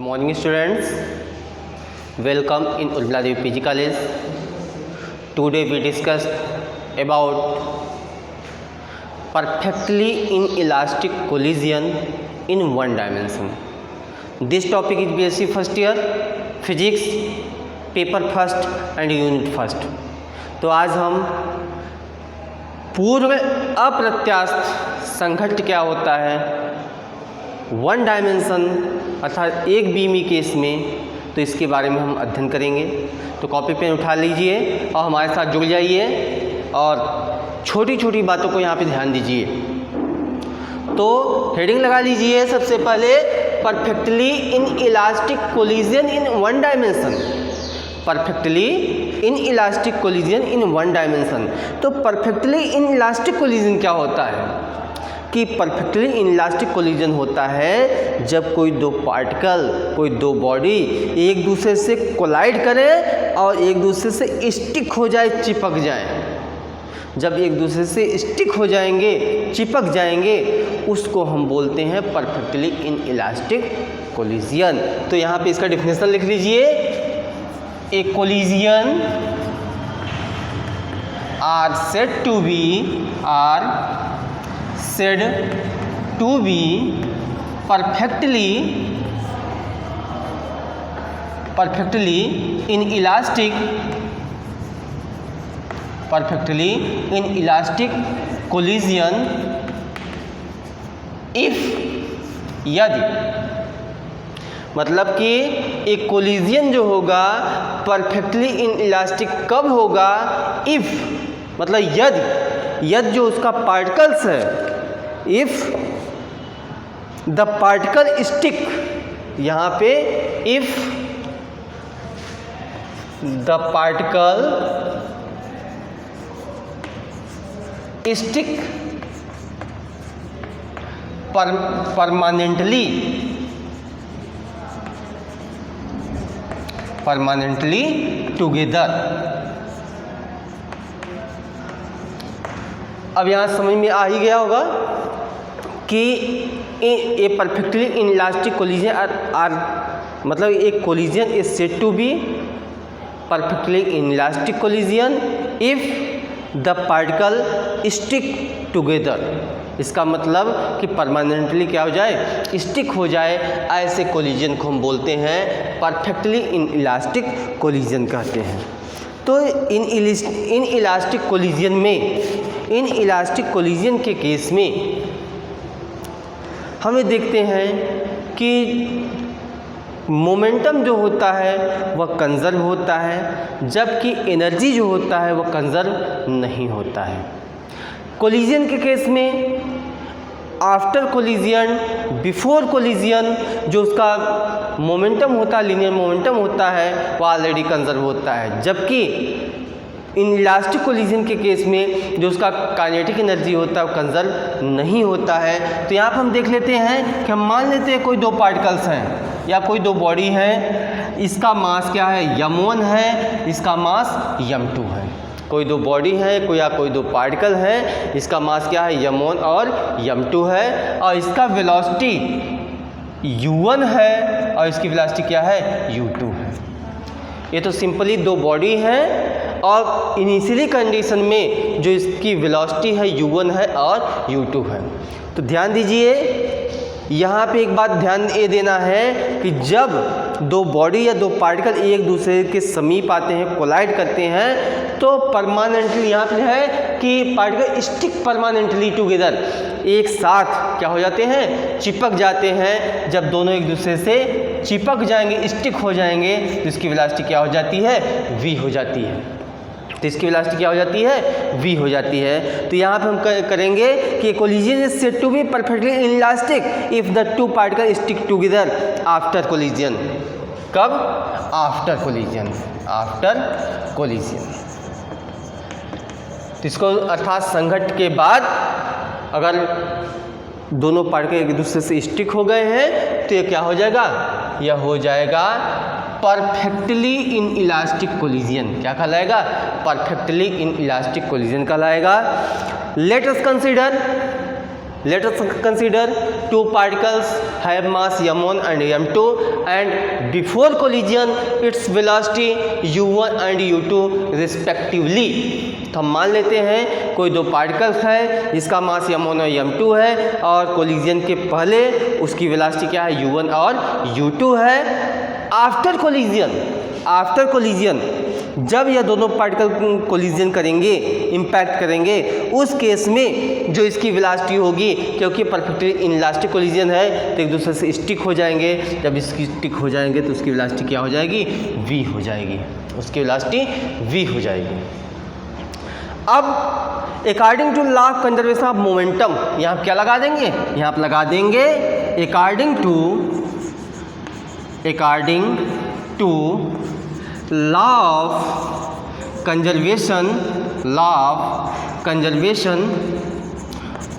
Good morning students, welcome in Urmila Devi PG College. Today we discussed about perfectly inelastic collision in one dimension. This topic is BSc first year physics paper first and unit first. तो आज हम पूर्व अप्रत्यास्थ संघट्ट क्या होता है one dimension अर्थात एक बीमी case में, तो इसके बारे में हम अध्ययन करेंगे। तो कॉपी पेन उठा लीजिए और हमारे साथ जुड़ जाइए और छोटी छोटी बातों को यहाँ पे ध्यान दीजिए। तो हेडिंग लगा लीजिए सबसे पहले, perfectly inelastic collision in one dimension. Perfectly inelastic collision in one dimension. तो परफेक्टली इनइलास्टिक कोलिजन क्या होता है कि परफेक्टली इनइलास्टिक कोलिजन होता है जब कोई दो पार्टिकल, कोई दो बॉडी एक दूसरे से कोलाइड करें और एक दूसरे से स्टिक हो जाए, चिपक जाए। जब एक दूसरे से स्टिक हो जाएंगे, चिपक जाएंगे, उसको हम बोलते हैं परफेक्टली इनइलास्टिक कोलिजन। तो यहाँ पे इसका डेफिनेशन लिख लीजिए। A collision are said to be perfectly inelastic collision if यदि, मतलब कि एक कोलिजन जो होगा परफेक्टली इनइलास्टिक कब होगा, इफ़ मतलब यदि जो उसका पार्टिकल्स है, इफ़ द पार्टिकल स्टिक, यहाँ पे if the particle stick permanently together. अब यहाँ समझ में आ ही गया होगा कि a perfectly inelastic collision or मतलब एक collision is said to be perfectly inelastic collision if the particle stick together. इसका मतलब कि परमानेंटली क्या हो जाए, स्टिक हो जाए, ऐसे कोलिजन को हम बोलते हैं परफेक्टली इनइलास्टिक कोलिजन कहते हैं। तो इनइलास्टिक कोलिजन में, इनइलास्टिक कोलिजन के केस में हमें देखते हैं कि मोमेंटम जो होता है वह कंजर्व होता है, जबकि एनर्जी जो होता है वह कंजर्व नहीं होता है। कोलिजन के केस में आफ्टर कोलिजन, बिफोर कोलिजन जो उसका मोमेंटम होता है, लीनियर मोमेंटम होता है, वो ऑलरेडी कंजर्व होता है। जबकि इनइलास्टिक कोलिजन के केस में जो उसका काइनेटिक एनर्जी होता है वो कंजर्व नहीं होता है। तो यहाँ पर हम देख लेते हैं कि हम मान लेते हैं कोई दो पार्टिकल्स हैं या कोई दो बॉडी है, इसका मास क्या है, m1 है, इसका मास m2 है। कोई दो बॉडी है कोई दो पार्टिकल है, इसका मास क्या है, m1 और m2 है, और इसका वेलोसिटी u1 है और इसकी वेलोसिटी क्या है, u2 है। ये तो सिंपली दो बॉडी हैं और इनिशियली कंडीशन में जो इसकी वेलोसिटी है u1 है और u2 है। तो ध्यान दीजिए, यहाँ पे एक बात ध्यान ये देना है कि जब दो बॉडी या दो पार्टिकल एक दूसरे के समीप आते हैं, कोलाइड करते हैं, तो परमानेंटली यहाँ पे है कि पार्टिकल स्टिक परमानेंटली टुगेदर, एक साथ क्या हो जाते हैं, चिपक जाते हैं। जब दोनों एक दूसरे से चिपक जाएंगे, स्टिक हो जाएंगे, तो इसकी वेलोसिटी क्या हो जाती है, v हो जाती है। तो इसकी वेलोसिटी क्या हो जाती है, v हो जाती है। तो यहाँ पे हम करेंगे कि collision is said to be perfectly inelastic if the two particle stick together after collision. कब, आफ्टर कोलिजन, आफ्टर कोलिजन। तो इसको अर्थात संघट्ट के बाद अगर दोनों पार्टिकल एक दूसरे से स्टिक हो गए हैं तो ये क्या हो जाएगा, यह हो जाएगा परफेक्टली इनइलास्टिक कोलिजन। क्या कहलाएगा, परफेक्टली इनइलास्टिक कोलिजन कहलाएगा। Let us consider Let us consider two particles have mass m1 and m2 and before collision its velocity u1 and u2 respectively. तो हम मान लेते हैं कोई दो पार्टिकल्स है जिसका मास m1 और m2 है और कोलिजन के पहले उसकी वेलोसिटी क्या है u1 और u2 है. आफ्टर कोलिजन जब यह दोनों पार्टिकल कोलिजन करेंगे, इम्पैक्ट करेंगे, उस केस में जो इसकी वेलोसिटी होगी, क्योंकि परफेक्टली इनलास्टिक कोलिजन है तो एक दूसरे से स्टिक हो जाएंगे. जब इसकी स्टिक हो जाएंगे तो उसकी वेलोसिटी क्या हो जाएगी, v हो जाएगी. उसकी वेलोसिटी v हो जाएगी. अब according to law of conservation of momentum यहाँ आप क्या लगा देंगे, यहाँ आप लगा देंगे according to law of conservation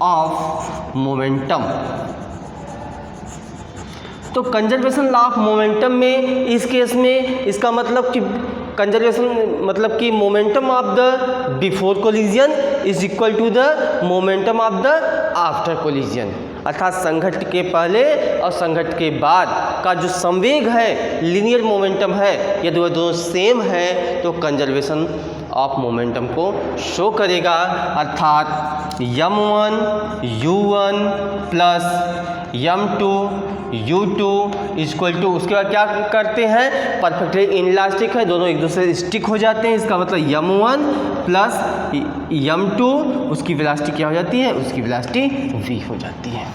of momentum. तो कंजर्वेशन लॉ ऑफ मोमेंटम में इस केस में इसका मतलब कि कंजर्वेशन मतलब कि momentum of the before collision is equal to the momentum of the after collision. अर्थात संघट्ट के पहले और संघट्ट के बाद का जो संवेग है, लीनियर मोमेंटम है, यदि वह दोनों सेम है तो कंजर्वेशन ऑफ मोमेंटम को शो करेगा. अर्थात m1 u1 plus m2 u2 equal to, उसके बाद क्या करते हैं, परफेक्टली इनलास्टिक है, दोनों एक दूसरे से स्टिक हो जाते हैं. इसका मतलब m1 प्लस m2 उसकी वेलोसिटी क्या हो जाती है, उसकी वेलोसिटी v हो जाती है.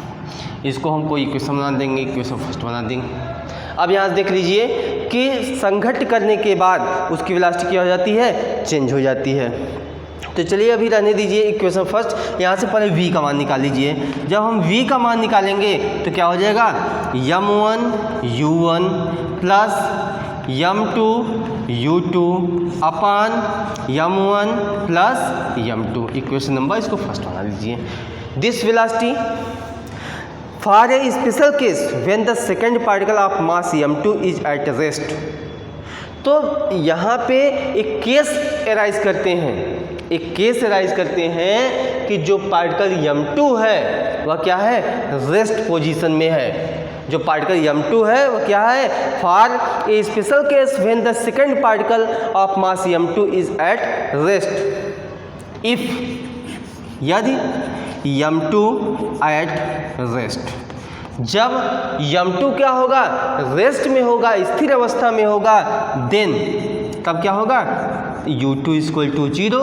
इसको हम कोई इक्वेशन बना देंगे, इक्वेशन फर्स्ट बना देंगे. अब यहाँ से देख लीजिए कि संघट्ट करने के बाद उसकी वेलोसिटी क्या हो जाती है, चेंज हो जाती है. तो चलिए अभी रहने दीजिए इक्वेशन फर्स्ट. यहाँ से पहले v का मान निकाल लीजिए. जब हम v का मान निकालेंगे तो क्या हो जाएगा, m1 u1 plus m2 u2 अपान m1 plus m2. Equation number इसको फर्स्ट बना लीजिए. This velocity for a special case when the second particle of mass m2 is at rest. तो यहाँ पे एक केस एराइज करते हैं कि जो पार्टिकल m2 है वह क्या है, रेस्ट पोजीशन में है. जो पार्टिकल m2 है वह क्या है, for a special case when the second particle of mass m2 is at rest. If यदि m2 एट रेस्ट, जब m2 क्या होगा, रेस्ट में होगा, स्थिर अवस्था में होगा, देन तब क्या होगा, u2 इक्वल टू 0.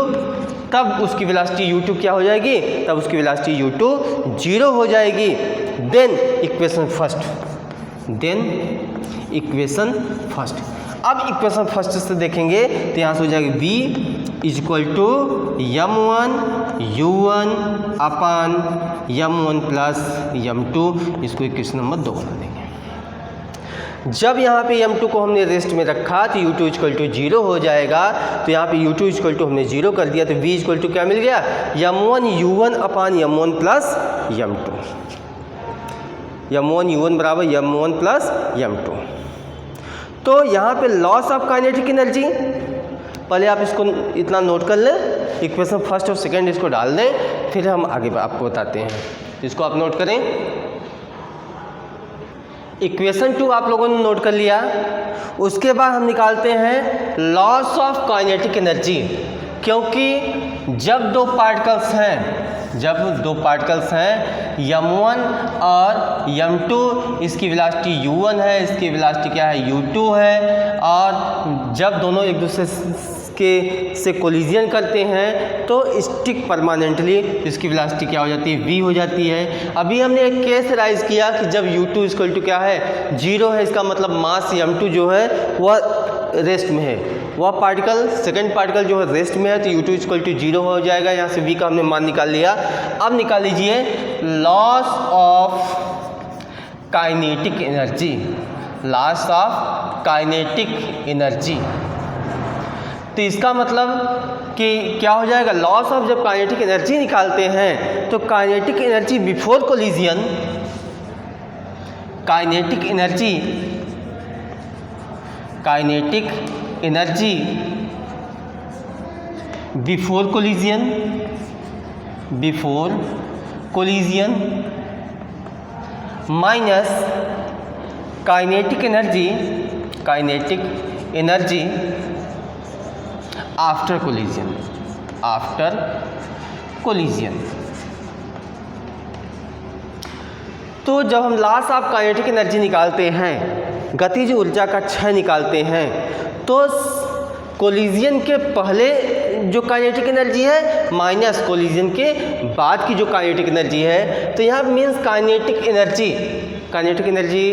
तब उसकी वेलोसिटी u2 क्या हो जाएगी, तब उसकी वेलोसिटी u2 0 हो जाएगी. Then equation first. अब इक्वेशन फर्स्ट से देखेंगे तो यहाँ से हो जाएगी v equal to m1 u1 upon m1 plus m2. इसको इक्वेशन नंबर 2 बना देंगे. जब यहाँ पे m2 को हमने रेस्ट में रखा तो u2 इक्वल टू 0 हो जाएगा. तो यहाँ पे u2 इक्वल टू हमने 0 कर दिया तो v इक्वल टू क्या मिल गया, m1 u1 upon m1 plus m2. m1 u1 बराबर m1 प्लस m2. तो यहाँ पे लॉस ऑफ काइनेटिक एनर्जी, पहले आप इसको इतना नोट कर लें, इक्वेशन फर्स्ट और सेकंड इसको डाल दें, फिर हम आगे आपको बताते हैं. इसको आप नोट करें. इक्वेशन 2 आप लोगों ने नोट कर लिया. उसके बाद हम निकालते हैं लॉस ऑफ काइनेटिक एनर्जी. क्योंकि जब दो पार्टिकल्स हैं m1 और m2, इसकी वेलोसिटी u1 है, इसकी वेलोसिटी क्या है, u2 है, और जब दोनों एक दूसरे से कोलिजन करते हैं तो स्टिक परमानेंटली, इसकी वेलोसिटी क्या हो जाती है, v हो जाती है. अभी हमने एक केस राइज किया कि जब u2 इक्वल टू क्या है, 0 है, इसका मतलब मास m2 जो है वह रेस्ट में है, वह पार्टिकल सेकंड पार्टिकल जो है रेस्ट में है, तो u2 इक्वल टू 0 हो जाएगा. यहाँ से v का हमने मान निकाल लिया. अब निकाल लीजिए लॉस ऑफ काइनेटिक एनर्जी. तो इसका मतलब कि क्या हो जाएगा, लॉस ऑफ, जब काइनेटिक एनर्जी निकालते हैं तो kinetic energy before collision, kinetic energy before collision minus kinetic energy after collision. तो जब हम लॉस ऑफ काइनेटिक एनर्जी निकालते हैं, गतिज ऊर्जा का क्षय निकालते हैं, तो कोलिजियन के पहले जो काइनेटिक एनर्जी है माइनस कोलिजियन के बाद की जो काइनेटिक एनर्जी है, तो यहाँ मीन्स काइनेटिक एनर्जी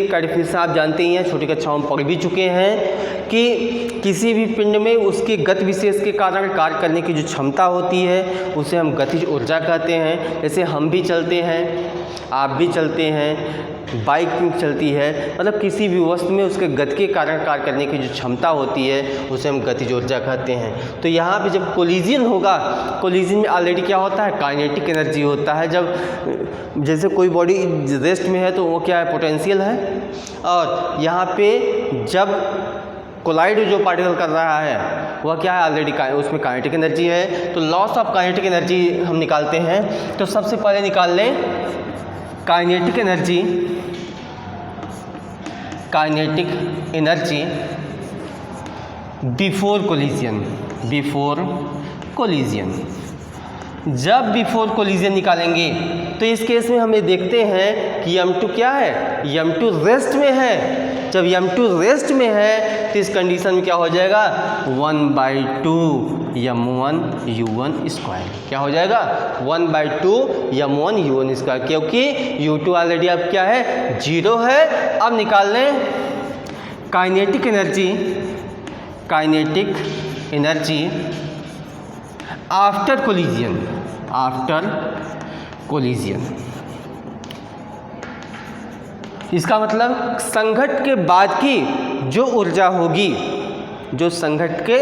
का डिफिनेशन आप जानते ही हैं, छोटी कक्षाओं में पढ़ भी चुके हैं कि किसी भी पिंड में उसके गति विशेष के कारण कार्य करने की जो क्षमता होती है उसे हम गतिज ऊर्जा कहते हैं। जैसे हम भी चलते हैं, आप भी चलते हैं, बाइक चलती है, मतलब किसी भी वस्तु में उसके गति के कारण कार्य करने की जो क्षमता होती है उसे हम गतिज ऊर्जा कहते हैं। तो यहाँ पे जब कोलिजन होगा, कोलिजन में ऑलरेडी क्या होता है, काइनेटिक एनर्जी होता है। जब जैसे कोई बॉडी रेस्ट में है तो वो क्या है, पोटेंशियल है, और यहाँ पे जब कोलाइड जो पार्टिकल कर रहा है वह क्या है, ऑलरेडी उसमें काइनेटिक एनर्जी है। तो लॉस ऑफ काइनेटिक एनर्जी हम निकालते हैं, तो सबसे पहले निकाल लें काइनेटिक एनर्जी बिफोर कोलिजियन। जब बिफोर कोलिजियन निकालेंगे तो इस केस में हमें देखते हैं कि m2 क्या है, m2 रेस्ट में है। जब m2 रेस्ट में है तो इस कंडीशन में क्या हो जाएगा, 1/2 m1 u1 स्क्वायर। क्या हो जाएगा, 1/2 m1 u1 स्क्वायर, क्योंकि u2 ऑलरेडी अब क्या है, 0 है। अब निकाल लें काइनेटिक एनर्जी आफ्टर कोलिजियन। इसका मतलब संघट के बाद की जो ऊर्जा होगी, जो संघट के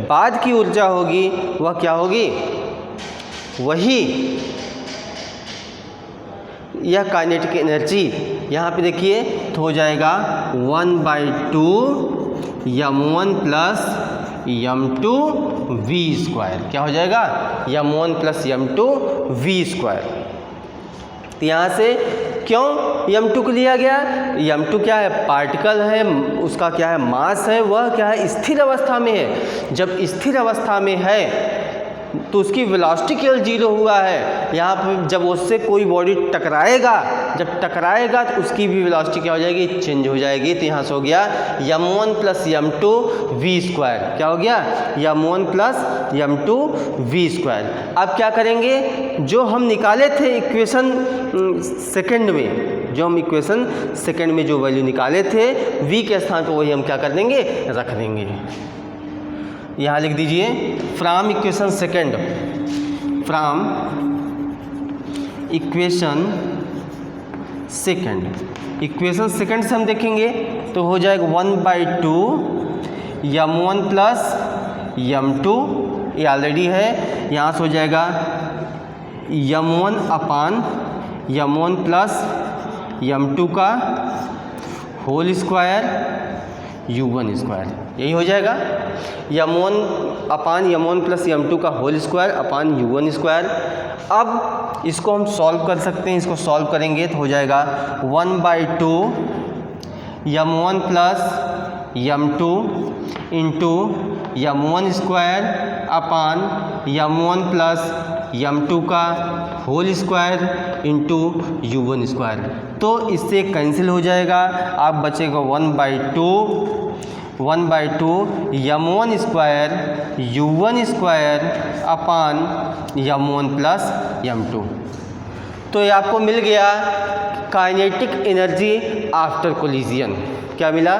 बाद की ऊर्जा होगी वह क्या होगी, वही यह काइनेटिक एनर्जी। यहाँ पे देखिए तो हो जाएगा 1/2 m1 plus m2 v square. क्या हो जाएगा, m1 plus m2 v square. तो यहाँ से क्यों m2 को लिया गया, m2 क्या है, पार्टिकल है, उसका क्या है, मास है, वह क्या है, स्थिर अवस्था में है। जब स्थिर अवस्था में है तो उसकी वेलोसिटी केवल 0 हुआ है। यहाँ पर जब उससे कोई बॉडी टकराएगा, जब टकराएगा तो उसकी भी वेलोसिटी क्या हो जाएगी, चेंज हो जाएगी। तो यहाँ से हो गया m1 plus m2 v square. क्या हो गया, m1 plus m2 v square. अब क्या करेंगे, जो हम निकाले थे इक्वेशन सेकंड में, जो वैल्यू निकाले थे v के स्थान पर वही हम क्या कर देंगे, रख देंगे। यहाँ लिख दीजिए फ्रॉम इक्वेशन सेकंड से हम देखेंगे तो हो जाएगा 1/2 m1 प्लस m2, ये ऑलरेडी है। यहाँ से हो जाएगा m1 प्लस m2 का होल स्क्वायर u1 स्क्वायर, यही हो जाएगा m1 प्लस m2 का whole square upon u1 square. अब इसको हम सॉल्व कर सकते हैं, इसको सॉल्व करेंगे तो हो जाएगा 1/2 m1 plus m2 into m1 square upon m1 plus m2 का whole square into u1 square. तो इससे कैंसिल हो जाएगा, आप बचेगा 1/2 m1 square u1 square upon m1 plus m2। तो ये आपको मिल गया काइनेटिक एनर्जी आफ्टर कोलिजियन। क्या मिला,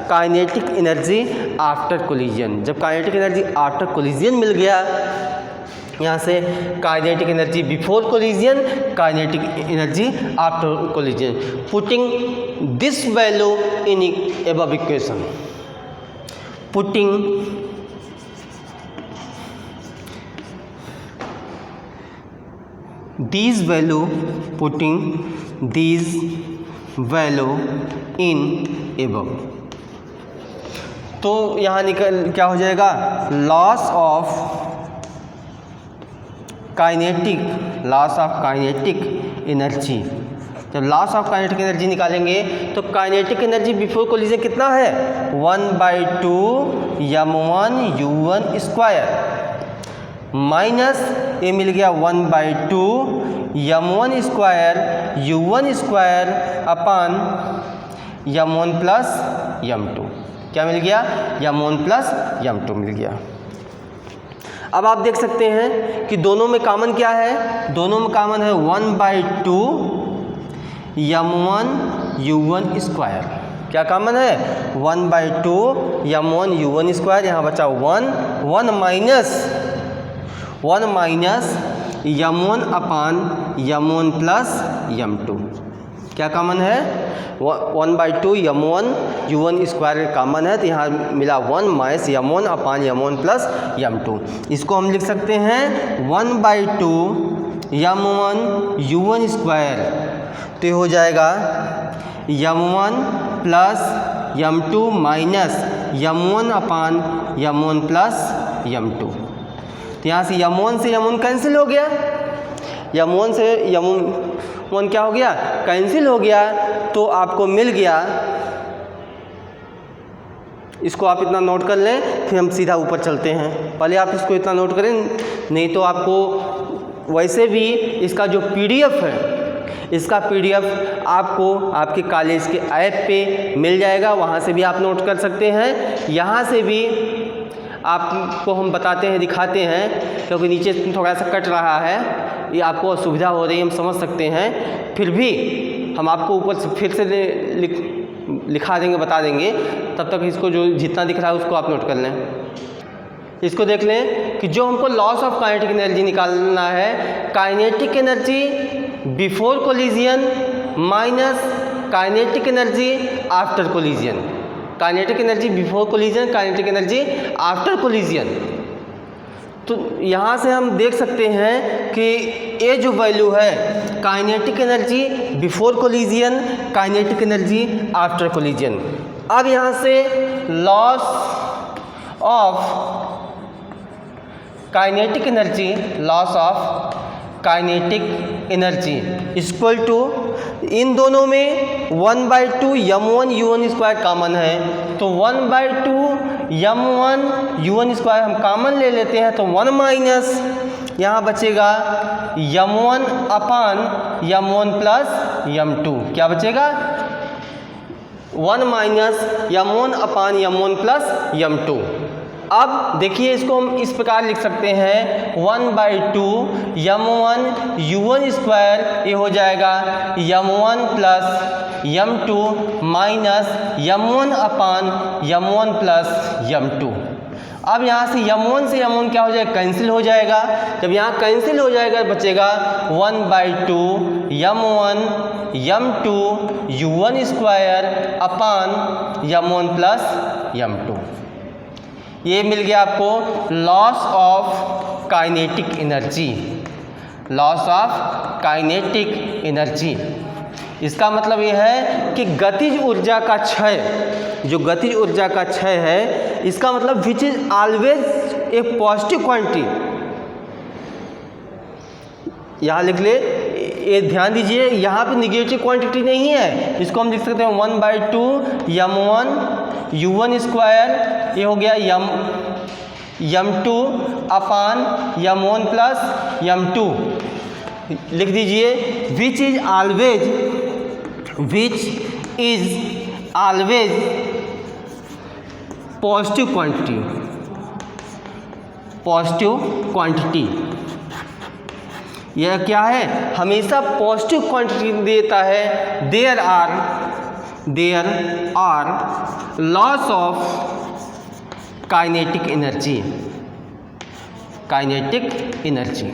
काइनेटिक एनर्जी आफ्टर कोलिजियन। जब काइनेटिक एनर्जी आफ्टर कोलिजियन मिल गया, यहाँ से kinetic energy before collision, kinetic energy after collision. Putting this value in above equation, these value in above। तो यहाँ निकल क्या हो जाएगा, लॉस ऑफ काइनेटिक एनर्जी। जब लॉस ऑफ काइनेटिक एनर्जी निकालेंगे तो काइनेटिक एनर्जी बिफोर कोलिजन कितना है 1/2 m1u1 स्क्वायर माइनस ये मिल गया 1/2 m1 square u1 square upon m1 plus m2। क्या मिल गया m1 प्लस m2 मिल गया। अब आप देख सकते हैं कि दोनों में कॉमन क्या है, दोनों में कॉमन है 1/2 m1 u1 स्क्वायर। क्या कॉमन है 1/2 m1 u1 स्क्वायर, यहाँ बचा 1 माइनस m1 अपान m1 प्लस m2। क्या कॉमन है 1/2 m1 u1 स्क्वायर कॉमन है, तो यहाँ मिला 1 माइनस m1 अपान m1 प्लस m2। इसको हम लिख सकते हैं 1/2 m1 u1 स्क्वायर, तो ये हो जाएगा m1 plus m2 minus m1 अपान m1 प्लस m2। तो यहाँ से m1 से m1 कैंसिल हो गया, m1 से m1 क्या हो गया कैंसिल हो गया, तो आपको मिल गया, इसको आप इतना नोट कर लें, फिर हम सीधा ऊपर चलते हैं। पहले आप इसको इतना नोट करें, नहीं तो आपको वैसे भी इसका जो PDF है, इसका PDF आपको आपके कॉलेज के ऐप पे मिल जाएगा, वहाँ से भी आप नोट कर सकते हैं, यहाँ से भी आपको हम बताते हैं दिखाते हैं, क्योंकि नीचे थोड़ा सा कट रहा है, ये आपको असुविधा हो रही है, हम समझ सकते हैं, फिर भी हम आपको ऊपर से फिर से लिखा देंगे, बता देंगे, तब तक इसको जो जितना दिख रहा है उसको आप नोट कर लें। इसको देख लें कि जो हमको लॉस ऑफ काइनेटिक एनर्जी निकालना है, kinetic energy before collision minus kinetic energy after collision. Kinetic energy before collision, kinetic energy after collision. तो यहाँ से हम देख सकते हैं कि ये जो वैल्यू है kinetic energy before collision, kinetic energy after collision. अब यहाँ से loss of kinetic energy, loss of kinetic energy equal to, इन दोनों में 1/2 m1 u1 स्क्वायर कॉमन है, तो 1/2 m1 u1 स्क्वायर हम कॉमन ले लेते हैं, तो 1 माइनस यहाँ बचेगा m1 अपान m1 प्लस m2। क्या बचेगा 1 माइनस m1 अपान m1 प्लस m2। अब देखिए इसको हम इस प्रकार लिख सकते हैं 1/2 m1 u1 स्क्वायर, ये हो जाएगा m1 plus m2 minus m1 अपान m1 प्लस m2। अब यहाँ से m1 क्या हो जाएगा कैंसिल हो जाएगा, जब यहाँ कैंसिल हो जाएगा बचेगा 1/2 m1 m2 u1 square upon m1 plus m2। ये मिल गया आपको loss of kinetic energy, loss of kinetic energy. इसका मतलब ये है कि गतिज ऊर्जा का क्षय, जो गतिज ऊर्जा का क्षय है, इसका मतलब विच is always a positive quantity. यहाँ लिख ले, ये ध्यान दीजिए यहाँ पे निगेटिव क्वांटिटी नहीं है, इसको हम लिख सकते हैं 1/2 m1 u1 स्क्वायर, ये हो गया m2 अपान m1 प्लस m2। लिख दीजिए which is always positive quantity. यह क्या है, हमेशा पॉजिटिव क्वांटिटी देता है। There are loss of kinetic energy.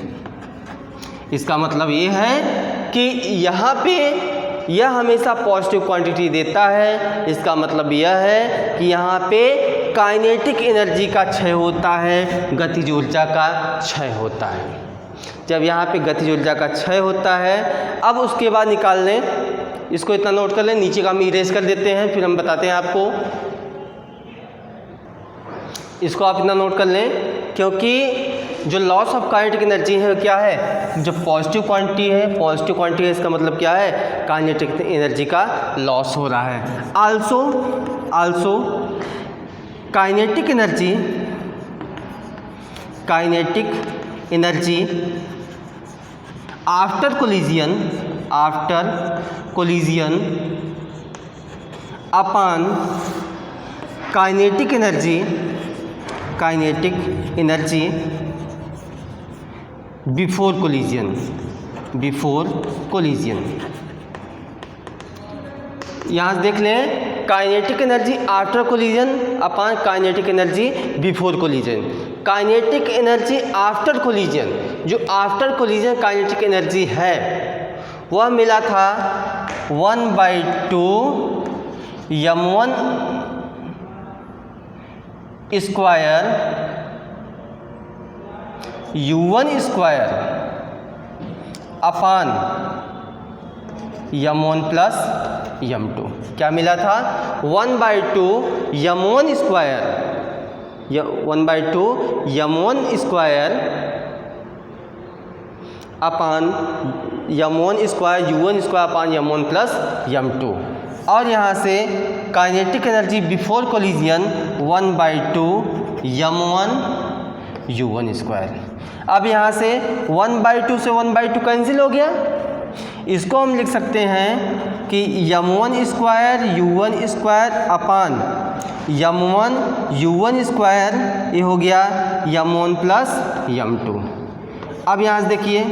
इसका मतलब ये है कि यहाँ पे यह हमेशा पॉजिटिव क्वांटिटी देता है। इसका मतलब यह है कि यहाँ पे काइनेटिक एनर्जी का क्षय होता है, गतिज ऊर्जा का क्षय होता है। जब यहाँ पे गतिज ऊर्जा का क्षय होता है, अब उसके बाद निकाल लें, इसको इतना नोट कर लें, नीचे का हम इरेज कर देते हैं, फिर हम बताते हैं आपको। इसको आप इतना नोट कर लें, क्योंकि जो लॉस ऑफ काइनेटिक एनर्जी है क्या है, जो पॉजिटिव क्वांटिटी है, इसका मतलब क्या है, काइनेटिक एनर्जी का लॉस हो रहा है। Also kinetic energy after collision upon kinetic energy before collision. यहाँ से देख लें, kinetic energy after collision upon kinetic energy before collision. Kinetic energy after collision, जो आफ्टर कोलिजन काइनेटिक एनर्जी है वह मिला था 1/2 m1 square u1 square upon m1 plus m2। क्या मिला था, 1/2 m1 square upon m1 square u1 square upon m1 plus m2। और यहाँ से kinetic energy before collision 1/2 m1 u1 square. अब यहाँ से 1/2 से 1/2 कैंसिल हो गया, इसको हम लिख सकते हैं कि m1 square u1 square upon m1 u1 square, ये हो गया m1 प्लस m2। अब यहाँ से देखिए,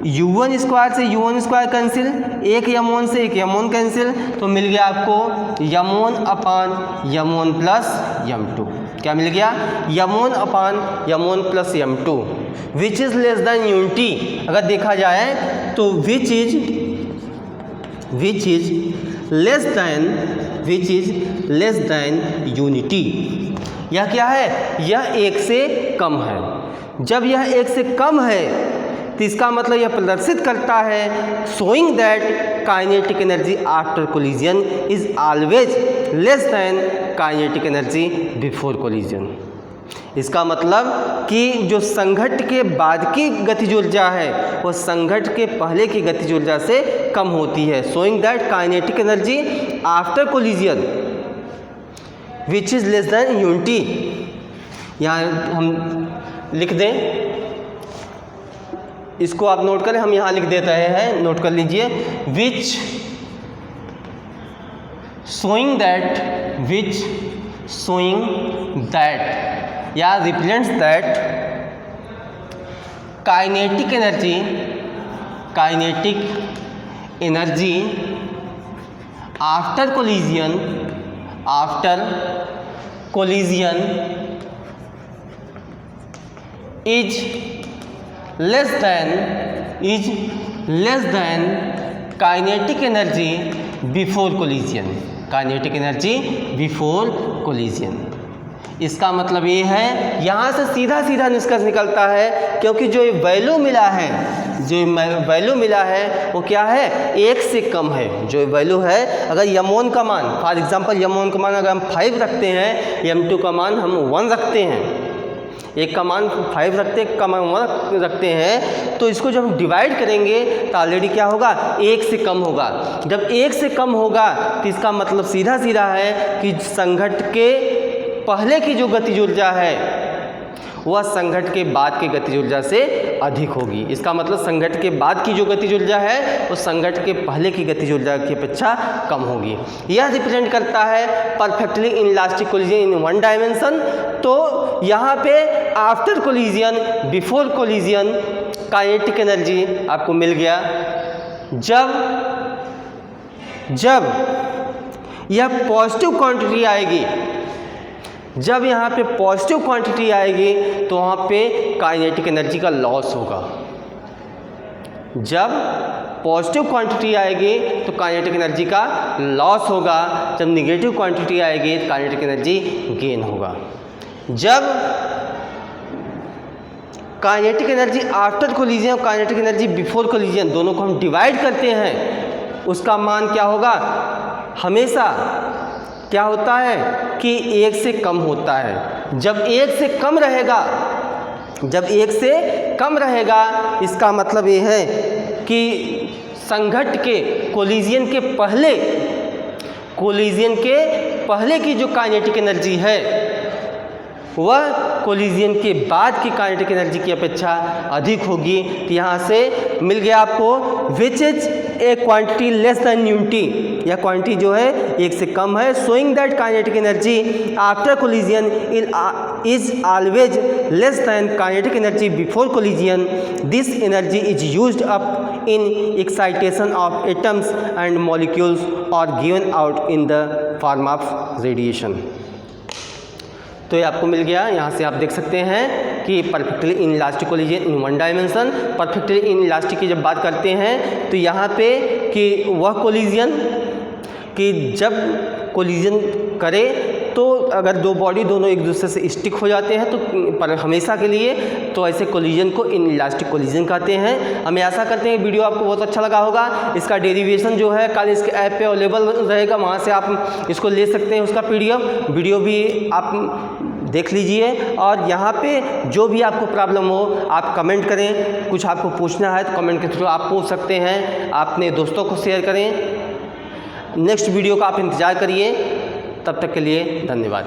u1 स्क्वायर से u1 स्क्वायर कैंसिल, एक m1 से एक m1 कैंसिल, तो मिल गया आपको m1 अपान m1 प्लस m2। क्या मिल गया, m1 upon m1 plus m2 which is less than unity. अगर देखा जाए तो which is less than unity. यह क्या है, यह एक से कम है। जब यह एक से कम है तो इसका मतलब यह प्रदर्शित करता है showing that kinetic energy after collision is always less than kinetic energy before collision. इसका मतलब कि जो संघट्ट के बाद की गतिज ऊर्जा है वह संघट्ट के पहले की गतिज ऊर्जा से कम होती है। Showing that kinetic energy after collision which is less than unity. यहाँ हम लिख दें, इसको आप नोट करें, हम यहाँ लिख देते हैं, नोट कर लीजिए, विच शोइंग दैट या represents that kinetic energy after collision is less than kinetic energy before collision. इसका मतलब ये है, यहाँ से सीधा निष्कर्ष निकलता है, क्योंकि जो वैल्यू मिला है वो क्या है, एक से कम है। जो वैल्यू है, अगर m1 का मान, फॉर एग्जांपल m1 का मान अगर हम 5 रखते हैं, m2 का मान हम 1 रखते हैं, एक का मान 5 रखते हैं, एक का मान 1 रखते हैं, तो इसको जब हम डिवाइड करेंगे तो ऑलरेडी क्या होगा, 1 से कम होगा। जब 1 से कम होगा तो इसका मतलब सीधा है कि संघट्ट के पहले की जो गतिज ऊर्जा है वह संघट्ट के बाद की गतिज ऊर्जा से अधिक होगी। इसका मतलब संघट्ट के बाद की जो गतिज ऊर्जा है वो संघट्ट के पहले की गतिज ऊर्जा की अपेक्षा कम होगी। यह रिप्रेजेंट करता है perfectly inelastic collision in one dimension. तो यहाँ पे after collision before collision kinetic energy आपको मिल गया। जब यह पॉजिटिव क्वांटिटी आएगी, जब यहाँ पे पॉजिटिव क्वांटिटी आएगी तो वहाँ पे काइनेटिक एनर्जी का लॉस होगा। जब पॉजिटिव क्वांटिटी आएगी तो काइनेटिक एनर्जी का लॉस होगा, जब निगेटिव क्वांटिटी आएगी तो काइनेटिक एनर्जी गेन होगा। जब काइनेटिक एनर्जी आफ्टर कोलिजन और काइनेटिक एनर्जी बिफोर कोलिजन दोनों को हम डिवाइड करते हैं, उसका मान क्या होगा, हमेशा क्या होता है कि 1 से कम होता है। जब 1 से कम रहेगा जब एक से कम रहेगा इसका मतलब ये है कि संघट के कोलिजन के पहले की जो काइनेटिक एनर्जी है वह कोलिजन के बाद की काइनेटिक एनर्जी की अपेक्षा अधिक होगी। तो यहाँ से मिल गया आपको which is a quantity less than unity, यह क्वांटिटी जो है एक से कम है। Showing that kinetic energy after collision is always less than kinetic energy before collision. This energy is used up in excitation of atoms and molecules और given out in the form of radiation. तो ये आपको मिल गया। यहाँ से आप देख सकते हैं कि perfectly inelastic collision in one dimension. Perfectly inelastic की जब बात करते हैं तो यहाँ पे कि वह कोलिजन कि जब कोलिजन करे तो अगर दो बॉडी दोनों एक दूसरे से स्टिक हो जाते हैं तो पर हमेशा के लिए, तो ऐसे कोलिजन को इनइलास्टिक कोलिजन कहते हैं। हम आशा करते हैं वीडियो आपको बहुत अच्छा लगा होगा। इसका डेरिवेशन जो है कल इसके ऐप पे अवेलेबल रहेगा, वहाँ से आप इसको ले सकते हैं। उसका पीडीएफ वीडियो भी आप देख लीजिए। और यहाँ पे जो भी आपको प्रॉब्लम हो आप कमेंट करें, कुछ आपको पूछना है तो कमेंट के थ्रू आप पूछ सकते हैं। आप अपने दोस्तों को शेयर करें। नेक्स्ट वीडियो का आप इंतज़ार करिए। तब तक के लिए धन्यवाद।